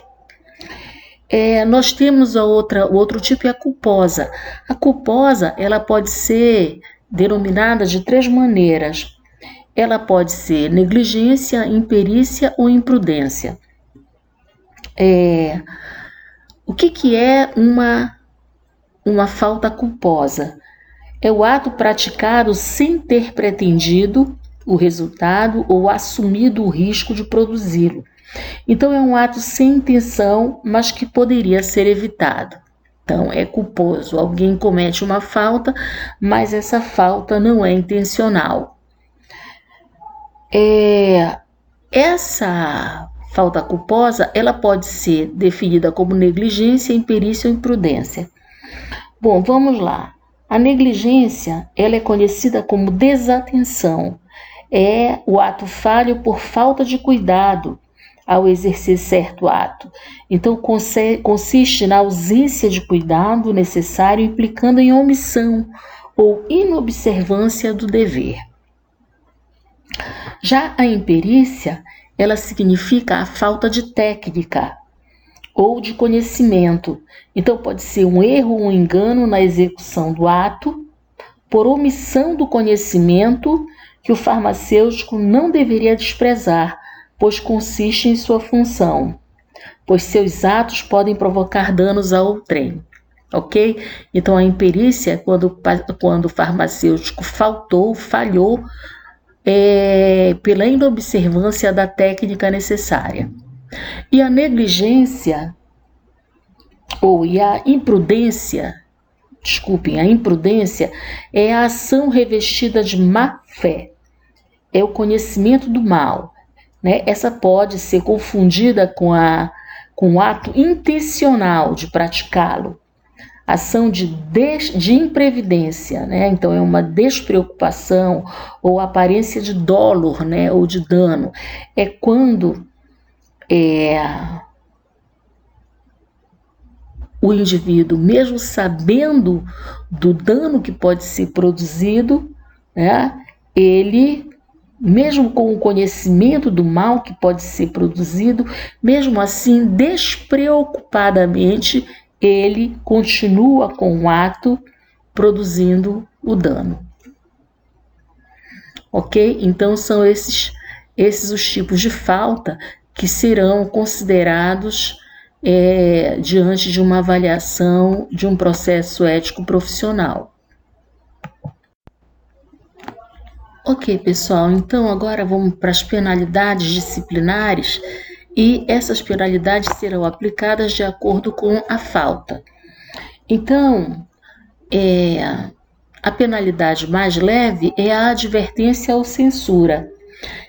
Nós temos o outro tipo, é a culposa. A culposa, ela pode ser denominada de 3 maneiras. Ela pode ser negligência, imperícia ou imprudência. O que é uma falta culposa? É o ato praticado sem ter pretendido o resultado ou assumido o risco de produzi-lo. Então, é um ato sem intenção, mas que poderia ser evitado. Então, é culposo. Alguém comete uma falta, mas essa falta não é intencional. Essa falta culposa, ela pode ser definida como negligência, imperícia ou imprudência. Bom, vamos lá. A negligência, ela é conhecida como desatenção. É o ato falho por falta de cuidado ao exercer certo ato. Então, consiste na ausência de cuidado necessário, implicando em omissão ou inobservância do dever. Já a imperícia, ela significa a falta de técnica ou de conhecimento. Então, pode ser um erro ou um engano na execução do ato, por omissão do conhecimento que o farmacêutico não deveria desprezar, pois consiste em sua função, pois seus atos podem provocar danos ao outrem, ok? Então, a imperícia é quando o farmacêutico falhou pela inobservância da técnica necessária. E a negligência, a imprudência é a ação revestida de má fé, é o conhecimento do mal, né? Essa pode ser confundida com o ato intencional de praticá-lo, ação de imprevidência, né? Então é uma despreocupação ou aparência de dolo, né? Ou de dano. É quando o indivíduo, mesmo sabendo do dano que pode ser produzido, né? Ele, mesmo com o conhecimento do mal que pode ser produzido, mesmo assim, despreocupadamente, ele continua com o ato produzindo o dano. Ok? Então, são esses os tipos de falta que serão considerados diante de uma avaliação de um processo ético profissional. Ok, pessoal, então agora vamos para as penalidades disciplinares, e essas penalidades serão aplicadas de acordo com a falta. Então, a penalidade mais leve é a advertência ou censura,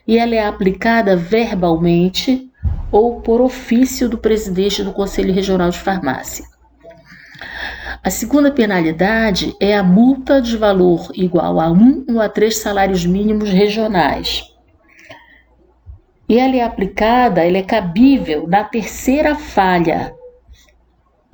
e ela é aplicada verbalmente ou por ofício do presidente do Conselho Regional de Farmácia. A segunda penalidade é a multa de valor igual a 1 ou a 3 salários mínimos regionais. E ela é aplicada, ela é cabível na terceira falha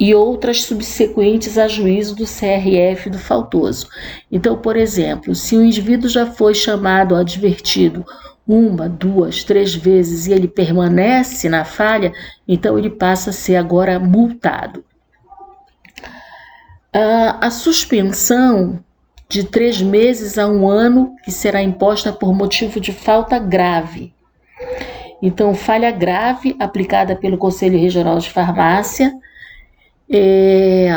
e outras subsequentes a juízo do CRF do faltoso. Então, por exemplo, se o indivíduo já foi chamado ou advertido 1, 2, 3 vezes e ele permanece na falha, então ele passa a ser agora multado. A suspensão de 3 meses a 1 ano, que será imposta por motivo de falta grave. Então, falha grave aplicada pelo Conselho Regional de Farmácia. E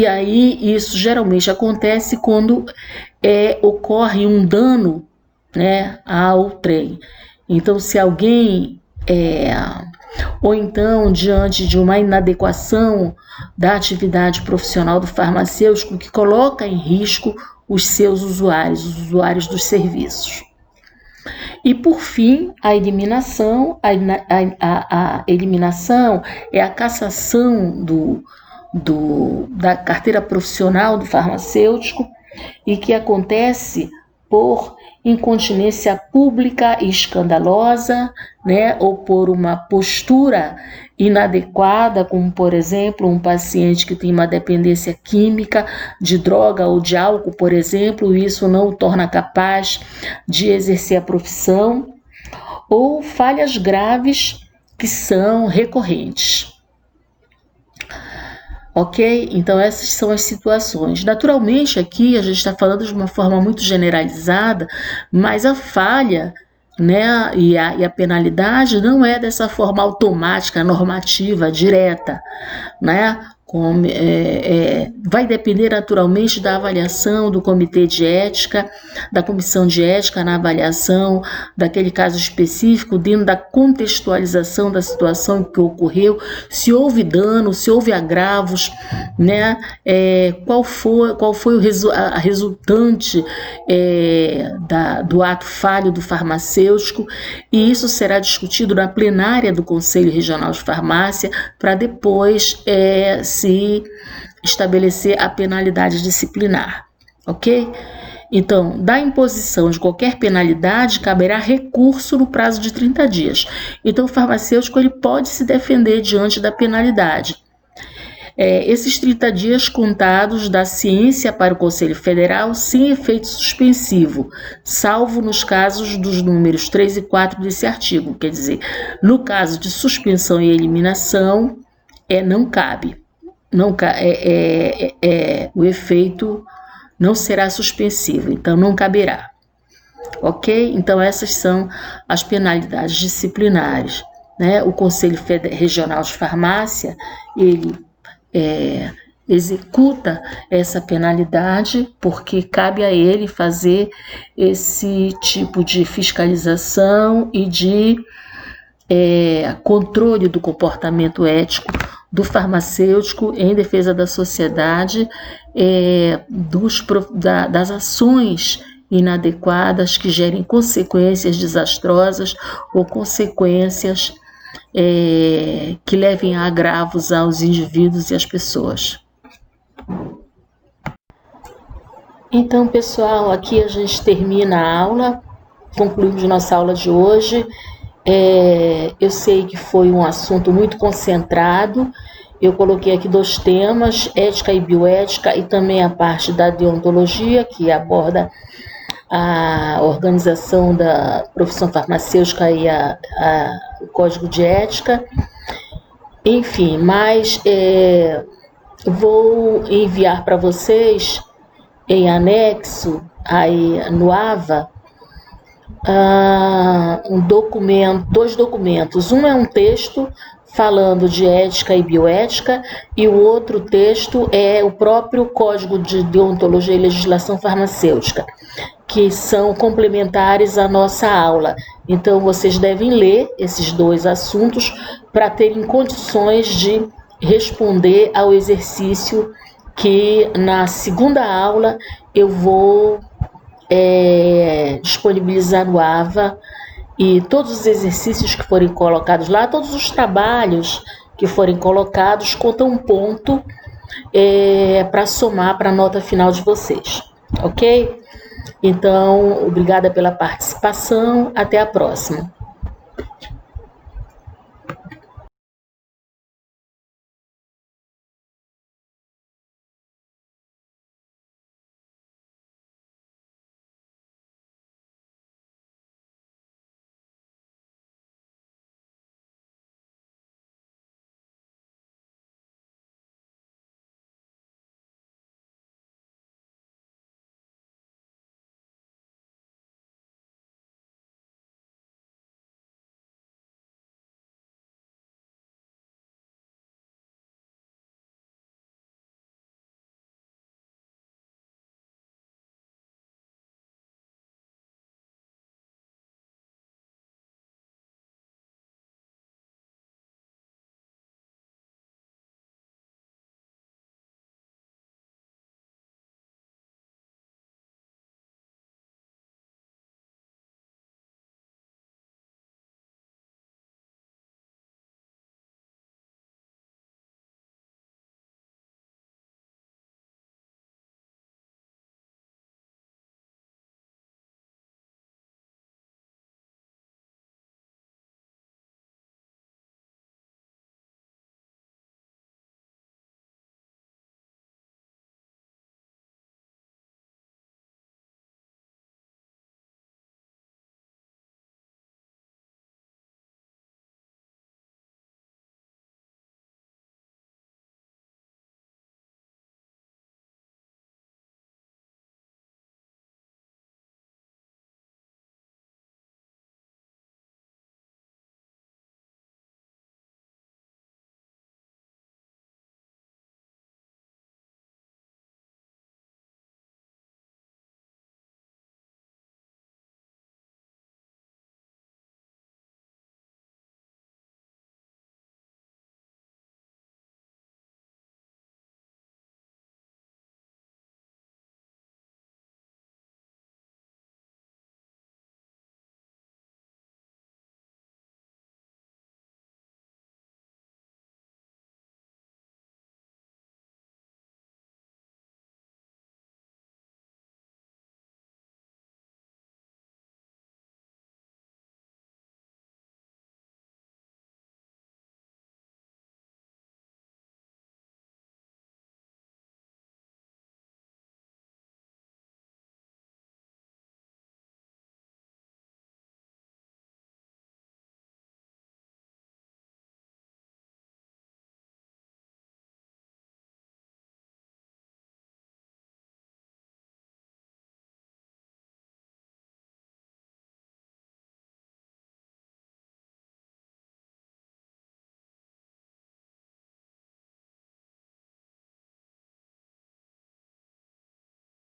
aí, isso geralmente acontece quando ocorre um dano, né, ao trem. Então, se alguém ou então diante de uma inadequação da atividade profissional do farmacêutico que coloca em risco os seus usuários, os usuários dos serviços. E por fim, a eliminação. A eliminação é a cassação da carteira profissional do farmacêutico, e que acontece por incontinência pública e escandalosa, né, ou por uma postura inadequada, como, por exemplo, um paciente que tem uma dependência química de droga ou de álcool, por exemplo, isso não o torna capaz de exercer a profissão, ou falhas graves que são recorrentes. Ok? Então essas são as situações. Naturalmente aqui a gente está falando de uma forma muito generalizada, mas a falha, né, e a penalidade não é dessa forma automática, normativa, direta, né? Vai depender naturalmente da avaliação do comitê de ética, da comissão de ética na avaliação daquele caso específico, dentro da contextualização da situação que ocorreu, se houve dano, se houve agravos, né? Qual foi a resultante do ato falho do farmacêutico, e isso será discutido na plenária do Conselho Regional de Farmácia, para depois se estabelecer a penalidade disciplinar, ok? Então, da imposição de qualquer penalidade, caberá recurso no prazo de 30 dias. Então, o farmacêutico ele pode se defender diante da penalidade. Esses 30 dias contados da ciência para o Conselho Federal sem efeito suspensivo, salvo nos casos dos números 3 e 4 desse artigo. Quer dizer, no caso de suspensão e eliminação, não cabe. O efeito não será suspensivo, então não caberá. Ok? Então essas são as penalidades disciplinares, né? O Conselho Regional de Farmácia, ele executa essa penalidade porque cabe a ele fazer esse tipo de fiscalização e de controle do comportamento ético do farmacêutico em defesa da sociedade, das ações inadequadas que gerem consequências desastrosas ou consequências que levem a agravos aos indivíduos e às pessoas. Então, pessoal, aqui a gente termina a aula, concluímos nossa aula de hoje. Eu sei que foi um assunto muito concentrado. Eu coloquei aqui 2 temas, ética e bioética, e também a parte da deontologia, que aborda a organização da profissão farmacêutica e o código de ética. Enfim, mas vou enviar para vocês em anexo aí no AVA dois documentos. Um é um texto falando de ética e bioética, e o outro texto é o próprio Código de Deontologia e Legislação Farmacêutica, que são complementares à nossa aula. Então, vocês devem ler esses 2 assuntos para terem condições de responder ao exercício que na segunda aula eu vou disponibilizar no AVA, e todos os exercícios que forem colocados lá, todos os trabalhos que forem colocados, contam um ponto para somar para a nota final de vocês, ok? Então, obrigada pela participação, até a próxima.